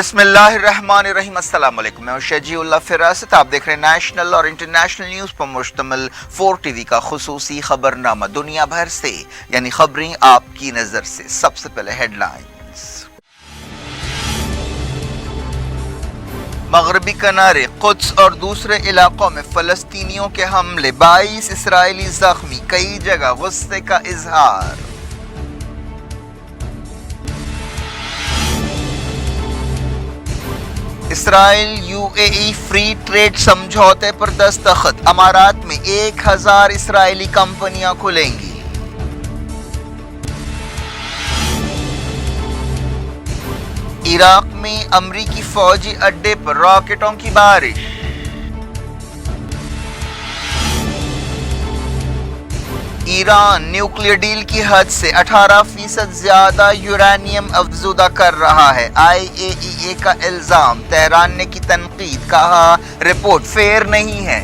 बिस्मिल्लाहिर्रहमानिर्रहीम। अस्सलाम वालेकुम। मैं शजी उल्लाह फिरासत। आप देख रहे हैं नेशनल और इंटरनेशनल न्यूज़ पर मुश्तमिल 4 टीवी का खुसूसी खबरनामा। दुनिया भर से यानी खबरें आपकी नज़र से। सबसे पहले हेडलाइंस। मगरबी किनारे, कुद्स और दूसरे इलाकों में फ़लस्तीनियों के हमले, 22 इसराइली जख्मी, कई जगह गुस्से का इजहार। इसराइल यूएई फ्री ट्रेड समझौते पर दस्तखत, अमारात में 1000 इसराइली कंपनियां खुलेंगी। इराक में अमरीकी फौजी अड्डे पर रॉकेटों की बारिश। ईरान न्यूक्लियर डील की हद से 18% ज्यादा यूरेनियम अफजुदा कर रहा है। IAEA का इल्जाम, तेहरान ने की तनकीद, कहा रिपोर्ट फेयर नहीं है।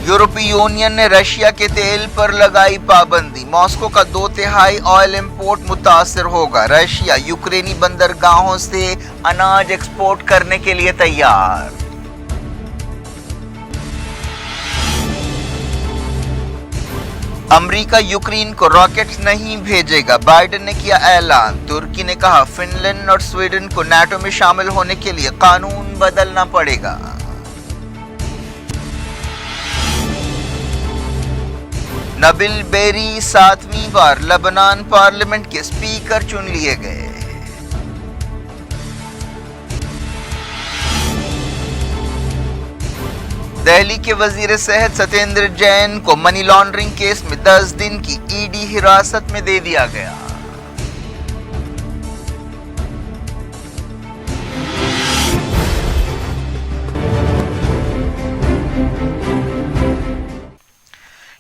यूरोपीय यूनियन ने रशिया के तेल पर लगाई पाबंदी, मॉस्को का 2/3 ऑयल इंपोर्ट मुतासर होगा। रशिया यूक्रेनी बंदरगाहों से अनाज एक्सपोर्ट करने के लिए तैयार। अमेरिका यूक्रेन को रॉकेट्स नहीं भेजेगा, बाइडेन ने किया ऐलान। तुर्की ने कहा फिनलैंड और स्वीडन को नाटो में शामिल होने के लिए कानून बदलना पड़ेगा। नबील बेरी 7वीं बार लेबनान पार्लियामेंट के स्पीकर चुन लिए गए। दिल्ली के वजीर सेहत सत्येंद्र जैन को मनी लॉन्ड्रिंग केस में 10 दिन की ईडी हिरासत में दे दिया गया।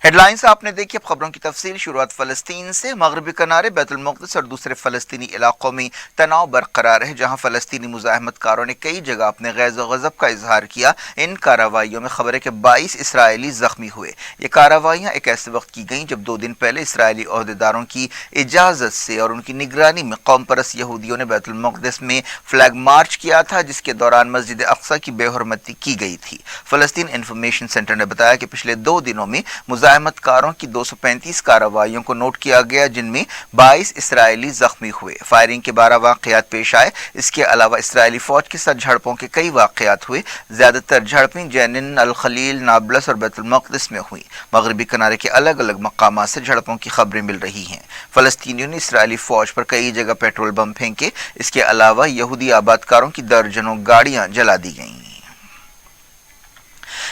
हेडलाइंस आपने देखी। अब खबरों की तफसील। शुरुआत फलस्तीन से। मगरबी किनारे, बैतुल मुक़द्दस और दूसरे फलस्तीनी इलाकों में तनाव बरकरार है, जहां फलस्तीनी मुज़ाहमतकारों ने कई जगह अपने गैज़ व ग़ज़ब का इजहार किया। इन कार्रवाइयों में खबर है कि 22 इसराइली ज़ख्मी हुए। ये कार्रवाइयाँ एक ऐसे वक्त की गईं जब 2 दिन पहले इसराइली अहदेदारों की इजाज़त से और उनकी निगरानी में कौम परस्त यहूदियों ने बैतुल मुक़द्दस में फ्लैग मार्च किया था, जिसके दौरान मस्जिद अक़सा की बेहुरमती की गई थी। फ़लस्तीन इंफॉर्मेशन सेंटर ने बताया कि पिछले 2 दिनों में मुज़ाहमतकारों की 235 कार्रवाइयों को नोट किया गया, जिनमें 22 इसराइली जख्मी हुए। फायरिंग के 12 वाक़यात पेश आए। इसके अलावा इसराइली फौज के साथ झड़पों के कई वाक़यात हुए। ज़्यादातर झड़पें जेनिन, अल खलील, नाबलस और बैतुल मुक़द्दस में हुई। मगरबी किनारे के अलग अलग मकामात से झड़पों की खबरें मिल रही हैं। फ़लस्तीनियों ने इसराइली फौज पर कई जगह पेट्रोल बम फेंके। इसके अलावा यहूदी आबादकारों की दर्जनों गाड़ियां जला दी गईं।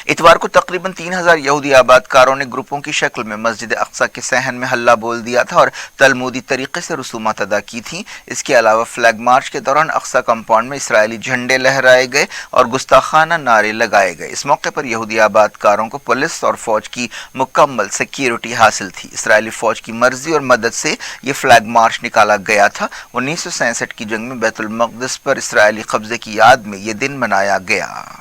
इतवार को तकरीबन 3000 यहूदी आबादकारों ने ग्रुपों की शक्ल में मस्जिद अक़सा के सहन में हल्ला बोल दिया था और तलमूदी तरीके से रसूमात अदा की थी। इसके अलावा फ्लैग मार्च के दौरान अक़सा कंपाउंड में इसराइली झंडे लहराए गए और गुस्ताखाना नारे लगाए गए। इस मौके पर यहूदी आबादकारों को पुलिस और फौज की मुकम्मल सिक्योरिटी हासिल थी। इसराइली फौज की मर्जी और मदद से ये फ्लैग मार्च निकाला गया था। 1967 की जंग में बैतुल मुक़द्दस पर इसराइली कब्जे की याद में ये दिन मनाया गया।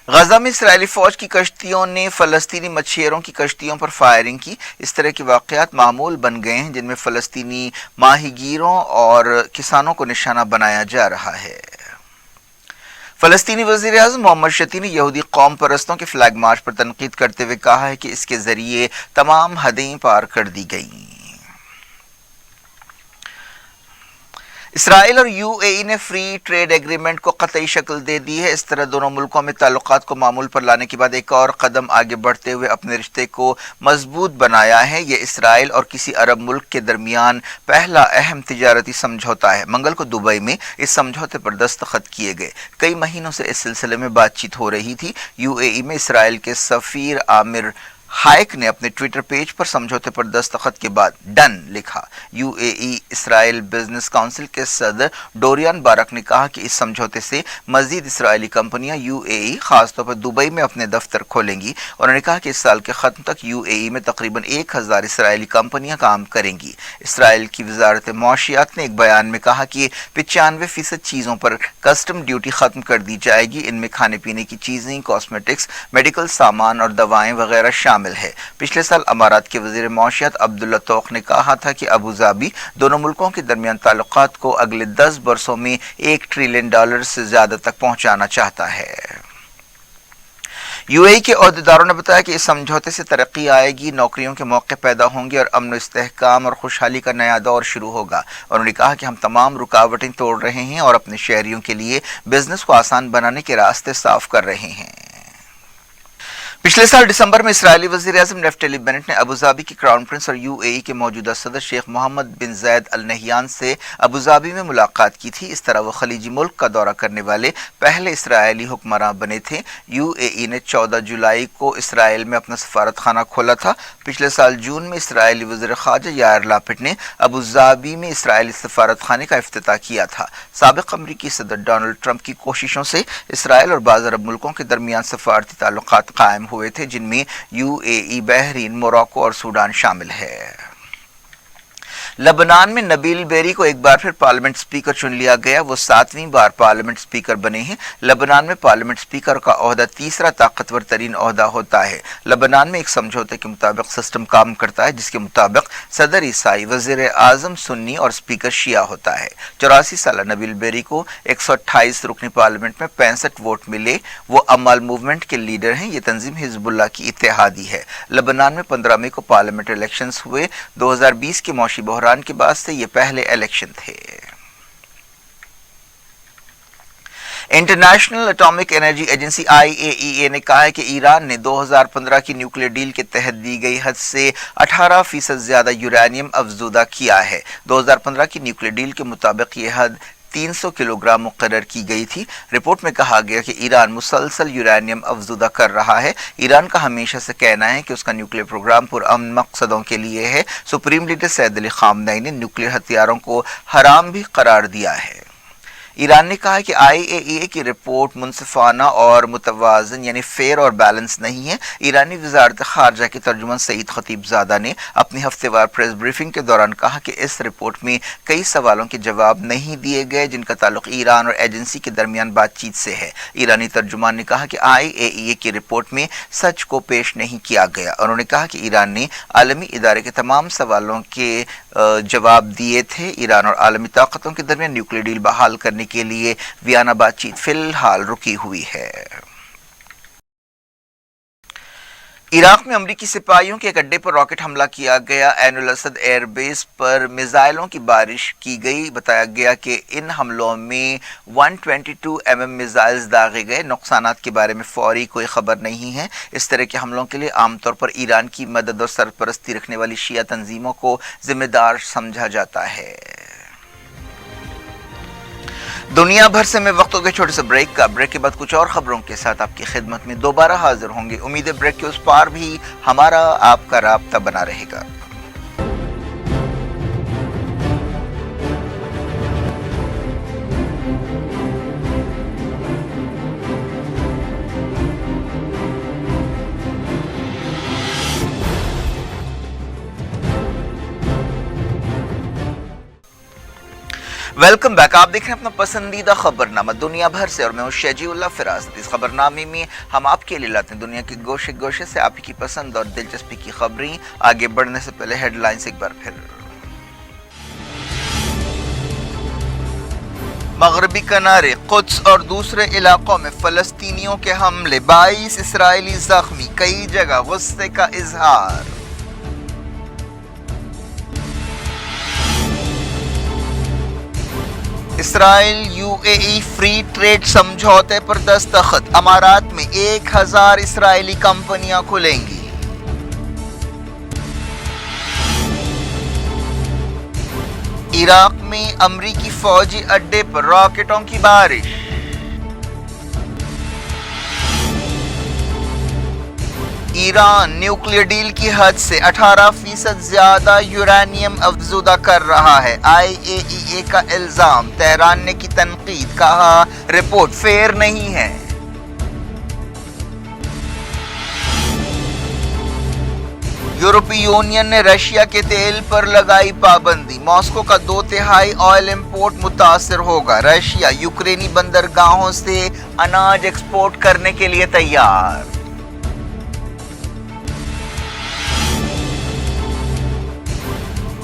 गजा में इसराइली फौज की कश्तियों ने फ़लस्तीनी मछियरों की कश्तियों पर फायरिंग की। इस तरह के वाक़यात मामूल बन गए हैं, जिनमें फ़लस्तीनी माहीगीरों और किसानों को निशाना बनाया जा रहा है। फ़लस्तीनी वज़ीर आज़म मोहम्मद शती ने यहूदी कौम परस्तों के फ्लैग मार्च पर तनकीद करते हुए कहा है कि इसके ज़रिए तमाम हदें पार कर दी गईं। इसराइल और यूएई ने फ्री ट्रेड एग्रीमेंट को कतई शक्ल दे दी है। इस तरह दोनों मुल्कों में ताल्लुकात को मामूल पर लाने के बाद एक और कदम आगे बढ़ते हुए अपने रिश्ते को मजबूत बनाया है। ये इसराइल और किसी अरब मुल्क के दरमियान पहला अहम तिजारती समझौता है। मंगल को दुबई में इस समझौते पर दस्तखत किए गए। कई महीनों से इस सिलसिले में बातचीत हो रही थी। यूएई में इसराइल के सफ़ीर आमिर हाइक ने अपने ट्विटर पेज पर समझौते पर दस्तखत के बाद डन लिखा। यूएई इसराइल बिजनेस काउंसिल के सदर डोरियन बारक ने कहा कि इस समझौते से मजीद इसराइली कंपनियां यूएई, खासतौर पर दुबई में अपने दफ्तर खोलेंगी। उन्होंने कहा कि इस साल के खत्म तक यूएई में तकरीबन 1000 इसराइली कंपनियां काम करेंगी। इसराइल की वजारत मौशियात ने एक बयान में कहा कि 95% चीज़ों पर कस्टम ड्यूटी खत्म कर दी जाएगी। इनमें खाने पीने की चीज़ें, कॉस्मेटिक्स, मेडिकल सामान और दवाएं वगैरह शामिल شامل ہے۔ پچھلے سال امارات کے وزیر معاشیت عبداللہ توق نے کہا تھا کہ ابوظہبی دونوں ملکوں کے درمیان تعلقات کو اگلے 10 برسوں میں $1 ٹریلین سے زیادہ تک پہنچانا چاہتا ہے۔ یو اے ای کے عہدیداروں نے بتایا کہ اس سمجھوتے سے ترقی آئے گی، نوکریوں کے موقع پیدا ہوں گے اور امن و استحکام اور خوشحالی کا نیا دور شروع ہوگا۔ انہوں نے کہا کہ ہم تمام رکاوٹیں توڑ رہے ہیں اور اپنے شہریوں کے لیے بزنس کو آسان بنانے کے راستے صاف کر رہے ہیں۔ پچھلے سال دسمبر میں اسرائیلی وزیر اعظم نفتلی بینٹ نے ابوظہبی کے کراؤن پرنس اور یو اے ای کے موجودہ صدر شیخ محمد بن زاید ال نہیان سے ابوظہبی میں ملاقات کی تھی۔ اس طرح وہ خلیجی ملک کا دورہ کرنے والے پہلے اسرائیلی حکمراں بنے تھے۔ یو اے ای نے 14 جولائی کو اسرائیل میں اپنا سفارت خانہ کھولا تھا۔ پچھلے سال جون میں اسرائیلی وزیر خارجہ یائر لاپڈ نے ابوظہبی میں اسرائیلی سفارت خانے کا افتتاح کیا تھا۔ سابق امریکی صدر ڈونلڈ ٹرمپ کی کوششوں سے اسرائیل اور بعض عرب ملکوں کے درمیان سفارتی تعلقات قائم ہوئے تھے، جن میں یو اے ای، بحرین، موراکو اور سوڈان شامل ہے۔ لبنان میں نبیل بیری کو ایک بار پھر پارلیمنٹ سپیکر چن لیا گیا۔ وہ 7ویں بار پارلیمنٹ سپیکر بنے ہیں۔ لبنان میں پارلیمنٹ سپیکر کا عہدہ تیسرا طاقتور ترین عہدہ ہوتا ہے۔ لبنان میں ایک سمجھوتے کے مطابق سسٹم کام کرتا ہے، جس کے مطابق صدر عیسائی، وزیر اعظم سنی اور سپیکر شیعہ ہوتا ہے۔ 84 سالہ نبیل بیری کو 128 رکنی پارلیمنٹ میں 65 ووٹ ملے۔ وہ امال موومنٹ کے لیڈر ہیں۔ یہ تنظیم حزب اللہ کی اتحادی ہے۔ لبنان میں 15 مئی کو پارلیمنٹ الیکشنز ہوئے۔ 2020 کے معاشی بحران کے بعد سے یہ پہلے الیکشن تھے۔ International atomic energy agency IAEA نے کہا ہے کہ ایران نے 2015 کی نیوکلیئر ڈیل کے تحت دی گئی حد سے 18% زیادہ یورینیم افزودہ کیا ہے۔ 2015 کی نیوکلیئر ڈیل کے مطابق یہ حد 300 کلو گرام مقرر کی گئی تھی۔ رپورٹ میں کہا گیا کہ ایران مسلسل یورینیم افزودہ کر رہا ہے۔ ایران کا ہمیشہ سے کہنا ہے کہ اس کا نیوکلیئر پروگرام پرامن مقصدوں کے لیے ہے۔ سپریم لیڈر سید علی خامنئی نے نیوکلیئر ہتھیاروں کو حرام بھی قرار دیا ہے۔ ایران نے کہا ہے کہ IAEA کی رپورٹ منصفانہ اور متوازن یعنی فیئر اور بیلنس نہیں ہے۔ ایرانی وزارت خارجہ کے ترجمان سعید خطیب زادہ نے اپنی ہفتے وار پریس بریفنگ کے دوران کہا کہ اس رپورٹ میں کئی سوالوں کے جواب نہیں دیے گئے جن کا تعلق ایران اور ایجنسی کے درمیان بات چیت سے ہے۔ ایرانی ترجمان نے کہا کہ IAEA کی رپورٹ میں سچ کو پیش نہیں کیا گیا۔ انہوں نے کہا کہ ایران نے عالمی ادارے کے تمام سوالوں کے جواب دیے تھے۔ ایران اور عالمی طاقتوں کے درمیان نیوکلیئر ڈیل بحال کرنے کے لیے ویانا بات چیت فی الحال رکی ہوئی ہے۔ عراق میں امریکی سپاہیوں کے ایک اڈے پر راکٹ حملہ کیا گیا۔ عین الاسد ایئر بیس پر میزائلوں کی بارش کی گئی۔ بتایا گیا کہ ان حملوں میں 122 mm میزائلز داغے گئے۔ نقصانات کے بارے میں فوری کوئی خبر نہیں ہے۔ اس طرح کے حملوں کے لیے عام طور پر ایران کی مدد اور سرپرستی رکھنے والی شیعہ تنظیموں کو ذمہ دار سمجھا جاتا ہے۔ دنیا بھر سے میں وقت ہو گئے چھوٹے سے بریک کا۔ بریک کے بعد کچھ اور خبروں کے ساتھ آپ کی خدمت میں دوبارہ حاضر ہوں گے۔ امید ہے بریک کے اس پار بھی ہمارا آپ کا رابطہ بنا رہے گا۔ Welcome back. آپ دیکھ رہے ہیں اپنا پسندیدہ خبرنامہ دنیا بھر سے اور میں ہوں شجیع اللہ فراست۔ اس خبرنامے میں ہم آپ کے لیے لاتے ہیں دنیا کے گوشے گوشے سے آپ کی پسند اور دلچسپی کی خبریں۔ آگے بڑھنے سے پہلے ہیڈ لائنز ایک بار پھر۔ مغربی کنارے، قدس اور دوسرے علاقوں میں فلسطینیوں کے حملے، 22 اسرائیلی زخمی، کئی جگہ غصے کا اظہار۔ Israel U A E free trade سمجھوتے پر دستخط، امارات میں 1000 اسرائیلی کمپنیاں کھلیں گی۔ عراق میں امریکی فوجی اڈے پر راکٹوں کی بارش۔ ایران نیوکلیئر ڈیل کی حد سے 18% زیادہ یورینیم افزودہ کر رہا ہے۔ IAEA کا الزام، تہران نے کی تنقید، کہا رپورٹ فیئر نہیں ہے۔ یورپی یونین نے رشیا کے تیل پر لگائی پابندی، ماسکو کا 2/3 آئل امپورٹ متاثر ہوگا۔ رشیا یوکرینی بندرگاہوں سے اناج ایکسپورٹ کرنے کے لیے تیار۔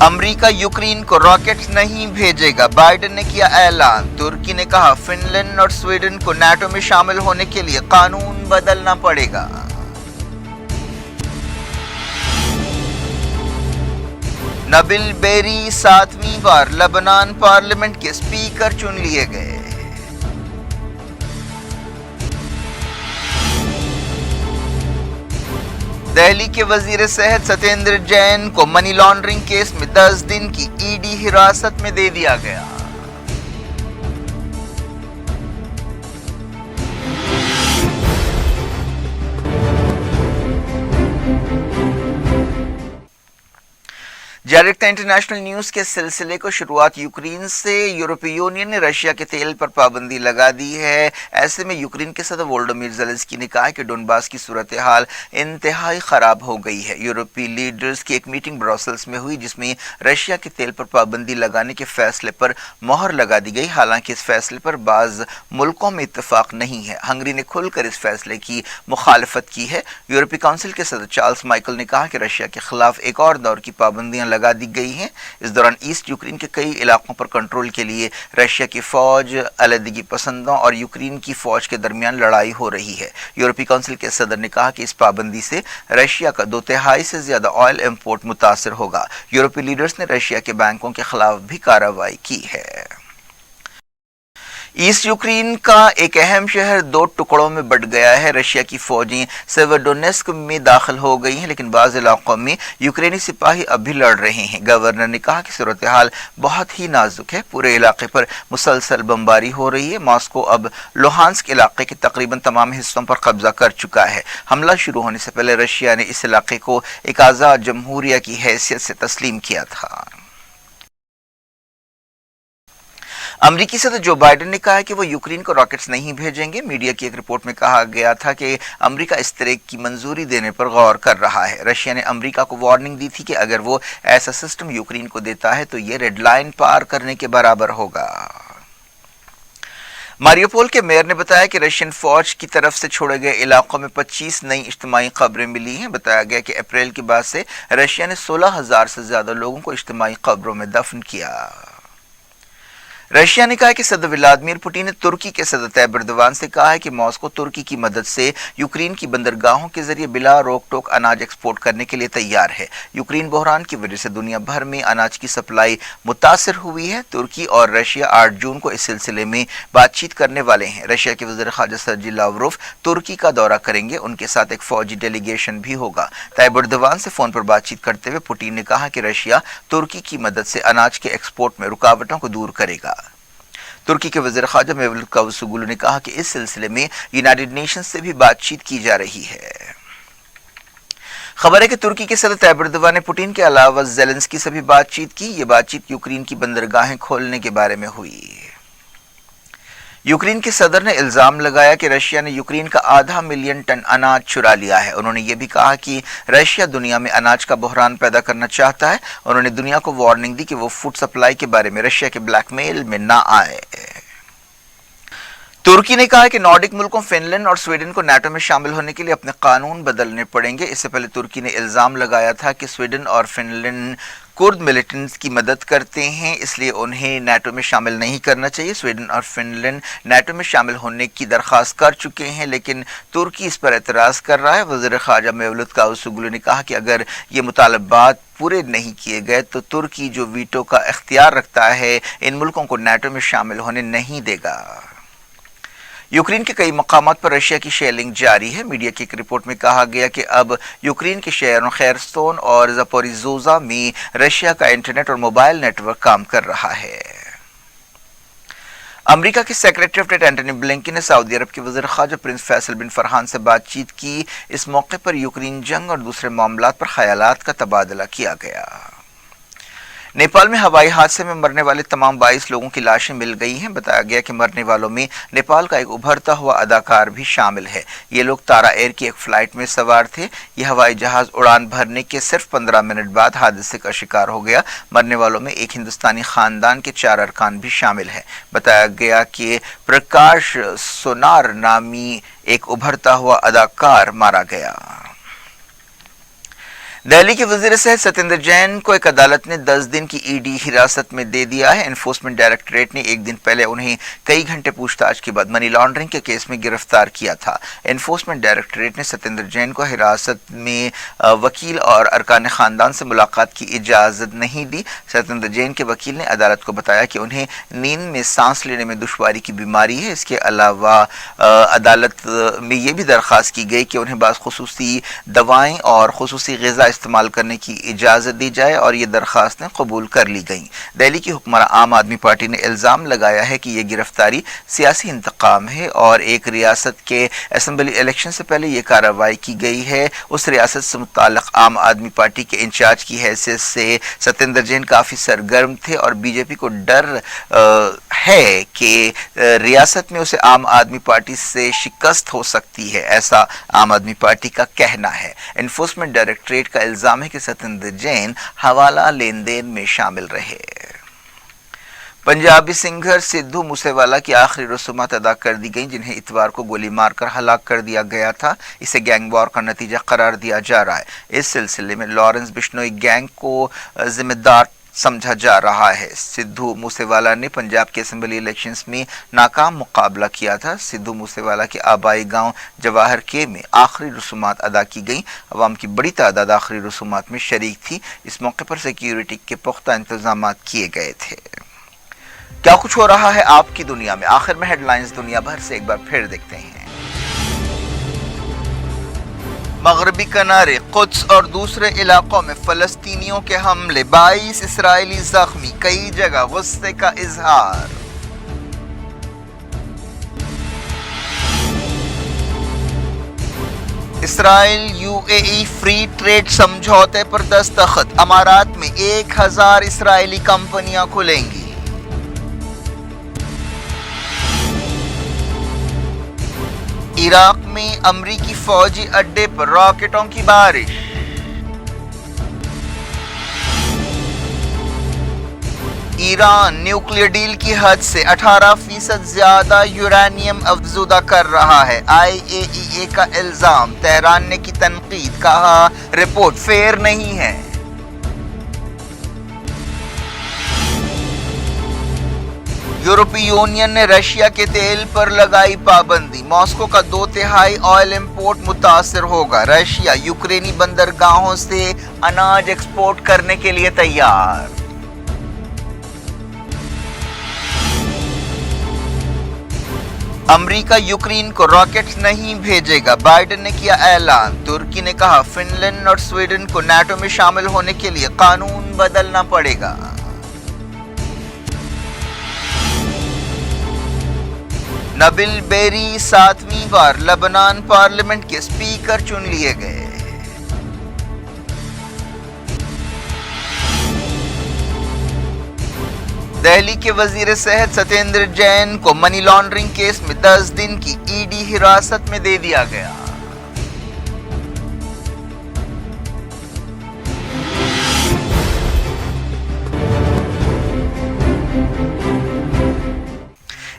अमरीका यूक्रेन को रॉकेट्स नहीं भेजेगा, बाइडेन ने किया ऐलान। तुर्की ने कहा फिनलैंड और स्वीडन को नाटो में शामिल होने के लिए कानून बदलना पड़ेगा। नबील बेरी 7वीं बार लेबनान पार्लियामेंट के स्पीकर चुन लिए गए। दिल्ली के वजीर सेहत सत्येंद्र जैन को मनी लॉन्ड्रिंग केस में 10 दिन की ईडी हिरासत में दे दिया गया। जारी रखते इंटरनेशनल न्यूज के सिलसिले को शुरुआत यूक्रेन से। यूरोपीय यूनियन ने रशिया के तेल पर पाबंदी लगा दी है। ऐसे में यूक्रेन के सदर वोलोडिमिर ज़ेलेंस्की ने कहा कि डोनबास की सूरत हाल इंतहाई खराब हो गई है। यूरोपीय लीडर्स की एक मीटिंग ब्रसेल्स में हुई जिसमें रशिया के तेल पर पाबंदी लगाने के फैसले पर मोहर लगा दी गई। हालांकि इस फैसले पर बाज़ मुल्कों में इत्तेफाक नहीं है। हंगरी ने खुलकर इस फैसले की मुखालफत की है। यूरोपीय काउंसिल के सदर चार्ल्स माइकल ने कहा कि रशिया के खिलाफ एक और दौर की पाबंदियां लगा दी गई हैं। इस दौरान ईस्ट यूक्रेन के कई इलाकों पर कंट्रोल के लिए रशिया की फौज, अलहदगी पसंदों और यूक्रेन की फौज के दरमियान लड़ाई हो रही है। यूरोपीय काउंसिल के सदर ने कहा कि इस पाबंदी से रशिया का 2/3 से ज्यादा ऑयल इंपोर्ट मुतासर होगा। यूरोपीय लीडर्स ने रशिया के बैंकों के खिलाफ भी कार्रवाई की है। ईस्ट यूक्रेन का एक अहम शहर 2 टुकड़ों में बंट गया है। रशिया की फौजें सेवेरोडोनेस्क में दाखिल हो गई हैं, लेकिन बाज़ इलाकों में यूक्रेनी सिपाही अब भी लड़ रहे हैं। गवर्नर ने कहा कि सूरत हाल बहुत ही नाजुक है। पूरे इलाके पर मुसलसल बमबारी हो रही है। मॉस्को अब लुहांस्क इलाके के तकरीबन तमाम हिस्सों पर कब्जा कर चुका है। हमला शुरू होने से पहले रशिया ने इस इलाके को एक आज़ाद जमहूरिया की हैसियत से तस्लीम किया था। अमरीकी सदर जो बाइडेन ने कहा है कि वो यूक्रेन को रॉकेट्स नहीं भेजेंगे। मीडिया की एक रिपोर्ट में कहा गया था कि अमरीका इस तरह की मंजूरी देने पर गौर कर रहा है। रशिया ने अमरीका को वार्निंग दी थी कि अगर वो ऐसा सिस्टम यूक्रेन को देता है तो ये रेड लाइन पार करने के बराबर होगा। मारियोपोल के मेयर ने बताया कि रशियन फौज की तरफ से छोड़े गए इलाकों में 25 नई इज्तिमाई खबरें मिली हैं। बताया गया कि अप्रैल के बाद से रशिया ने 16,000 से ज्यादा लोगों को इज्तिमाई कब्रों में दफन किया। रशिया ने कहा कि सदर व्लादिमीर पुतिन ने तुर्की के सदर तैयब एर्दोगान से कहा है कि मॉस्को तुर्की की मदद से यूक्रेन की बंदरगाहों के जरिए बिला रोक टोक अनाज एक्सपोर्ट करने के लिए तैयार है। यूक्रेन बहरान की वजह से दुनिया भर में अनाज की सप्लाई मुतासर हुई है। तुर्की और रशिया 8 जून को इस सिलसिले में बातचीत करने वाले हैं। रशिया के वज़ीर ख़ारजा सर्जी लावरोव तुर्की का दौरा करेंगे। उनके साथ एक फौजी डेलीगेशन भी होगा। तैयब एर्दोगान से फोन पर बातचीत करते हुए पुतिन ने कहा कि रशिया तुर्की की मदद से अनाज के एक्सपोर्ट में रुकावटों को दूर करेगा। तुर्की के वज़ीर ख़ारजा मेवलूत कावुसोगलू ने कहा कि इस सिलसिले में यूनाइटेड नेशंस से भी बातचीत की जा रही है। खबर है कि तुर्की के सदर तैयब एर्दोगान ने पुतिन के अलावा ज़ेलेंस्की से भी बातचीत की। ये बातचीत यूक्रेन की बंदरगाहें खोलने के बारे में हुई। यूक्रेन के सदर ने इल्जाम लगाया कि रशिया ने यूक्रेन का 0.5 मिलियन टन अनाज चुरा लिया है। उन्होंने ये भी कहा कि रशिया दुनिया में अनाज का बहरान पैदा करना चाहता है। उन्होंने दुनिया को वार्निंग दी कि वो फूड सप्लाई के बारे में रशिया के ब्लैकमेल में ना आए। तुर्की ने कहा कि नॉर्डिक मुल्कों फिनलैंड और स्वीडन को नाटो में शामिल होने के लिए अपने कानून बदलने पड़ेंगे। इससे पहले तुर्की ने इल्जाम लगाया था कि स्वीडन और फिनलैंड कुर्द मिलिटेंट्स की मदद करते हैं, इसलिए उन्हें नाटो में शामिल नहीं करना चाहिए। स्वीडन और फिनलैंड नाटो में शामिल होने की दरख्वास्त कर चुके हैं, लेकिन तुर्की इस पर एतराज़ कर रहा है। वज़ीर ख़ारजा मेवलूत कावुसोगलू ने कहा कि अगर ये मुतालबात पूरे नहीं किए गए तो तुर्की जो वीटो का इख्तियार रखता है इन मुल्कों को नाटो में शामिल होने नहीं देगा। यूक्रेन के कई मकामात पर रशिया की शेलिंग जारी है। मीडिया की एक रिपोर्ट में कहा गया कि अब यूक्रेन के शहरों खैरसोन और ज़पोरिज़ोज़ा में रशिया का इंटरनेट और मोबाइल नेटवर्क काम कर रहा है। अमेरिका के secretary of state Antony Blinken ने सऊदी अरब के वज़ीर ख़ारजा प्रिंस फैसल बिन फरहान से बातचीत की। इस मौके पर यूक्रेन जंग और दूसरे मामलात पर ख्यालात का तबादला किया गया। नेपाल में हवाई हादसे में मरने वाले तमाम 22 लोगों की लाशें मिल गई हैं। बताया गया कि मरने वालों में नेपाल का एक उभरता हुआ अदाकार भी शामिल है। ये लोग तारा एयर की एक फ्लाइट में सवार थे। यह हवाई जहाज उड़ान भरने के सिर्फ 15 मिनट बाद हादसे का शिकार हो गया। मरने वालों में एक हिंदुस्तानी खानदान के 4 अरकान भी शामिल है। बताया गया कि प्रकाश सोनार नामी एक उभरता हुआ अदाकार मारा गया। دہلی کے وزیر صحت ستیندر جین کو ایک عدالت نے 10 دن کی ای ڈی حراست میں دے دیا ہے۔ انفورسمنٹ ڈائریکٹوریٹ نے ایک دن پہلے انہیں کئی گھنٹے پوچھ تاچھ کے بعد منی لانڈرنگ کے کیس میں گرفتار کیا تھا۔ انفورسمنٹ ڈائریکٹوریٹ نے ستیندر جین کو حراست میں وکیل اور ارکان خاندان سے ملاقات کی اجازت نہیں دی۔ ستیندر جین کے وکیل نے عدالت کو بتایا کہ انہیں نیند میں سانس لینے میں دشواری کی بیماری ہے۔ اس کے علاوہ عدالت میں یہ بھی درخواست کی گئی کہ انہیں بعض خصوصی دوائیں اور خصوصی غذا استعمال کرنے کی اجازت دی جائے اور یہ درخواستیں قبول کر لی گئیں۔ دہلی کی حکمراں عام آدمی پارٹی نے الزام لگایا ہے کہ یہ گرفتاری سیاسی انتقام ہے اور ایک ریاست کے اسمبلی الیکشن سے پہلے یہ کارروائی کی گئی ہے۔ اس ریاست سے متعلق عام آدمی پارٹی کے انچارج کی حیثیت سے ستیندر جین کافی سرگرم تھے اور بی جے پی کو ڈر ہے کہ ریاست میں اسے عام آدمی پارٹی سے شکست ہو سکتی ہے، ایسا عام آدمی پارٹی کا کہنا ہے۔ انفورسمنٹ ڈائریکٹوریٹ کا الزام ہے کہ ستیندر جین حوالہ لین دین میں شامل رہے۔ پنجابی سنگر سدھو موسے والا کی آخری رسومات ادا کر دی گئیں، جنہیں اتوار کو گولی مار کر ہلاک کر دیا گیا تھا۔ اسے گینگ وار کا نتیجہ قرار دیا جا رہا ہے۔ اس سلسلے میں لارنس بشنوئی گینگ کو ذمہ دار سمجھا جا رہا ہے۔ سدھو موسے والا نے پنجاب کے اسمبلی الیکشنز میں ناکام مقابلہ کیا تھا۔ سدھو موسے والا کے آبائی گاؤں جواہر کے میں آخری رسومات ادا کی گئیں۔ عوام کی بڑی تعداد آخری رسومات میں شریک تھی۔ اس موقع پر سیکیورٹی کے پختہ انتظامات کیے گئے تھے۔ کیا کچھ ہو رہا ہے آپ کی دنیا میں؟ آخر میں ہیڈ لائنز دنیا بھر سے ایک بار پھر دیکھتے ہیں۔ مغربی کنارے قدس اور دوسرے علاقوں میں فلسطینیوں کے حملے، 22 اسرائیلی زخمی، کئی جگہ غصے کا اظہار۔ Israel U A E free trade سمجھوتے پر دستخط، امارات میں 1000 اسرائیلی کمپنیاں کھلیں گی۔ عراق میں امریکی فوجی اڈے پر راکٹوں کی بارش۔ ایران نیوکلیئر ڈیل کی حد سے 18% زیادہ یورینیم افزودہ کر رہا ہے۔ IAEA کا الزام، تہران نے کی تنقید، کہا رپورٹ فیر نہیں ہے۔ یورپی یونین نے رشیا کے تیل پر لگائی پابندی، ماسکو کا 2/3 آئل امپورٹ متاثر ہوگا۔ رشیا یوکرینی بندرگاہوں سے اناج ایکسپورٹ کرنے کے لیے تیار۔ امریکہ یوکرین کو راکٹ نہیں بھیجے گا، بائیڈن نے کیا اعلان۔ ترکی نے کہا فن لینڈ اور سویڈن کو نیٹو میں شامل ہونے کے لیے قانون بدلنا پڑے گا۔ نبیل بیری 7ویں بار لبنان پارلیمنٹ کے اسپیکر چن لیے گئے۔ دہلی کے وزیر صحت ستیندر جین کو منی لانڈرنگ کیس میں 10 دن کی ای ڈی حراست میں دے دیا گیا۔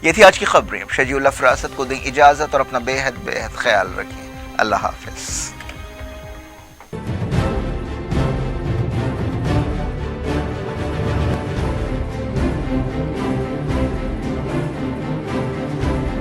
یہ تھی آج کی خبریں۔ اب شجیع اللہ فراست کو دیں اجازت اور اپنا بے حد خیال رکھیں۔ اللہ حافظ۔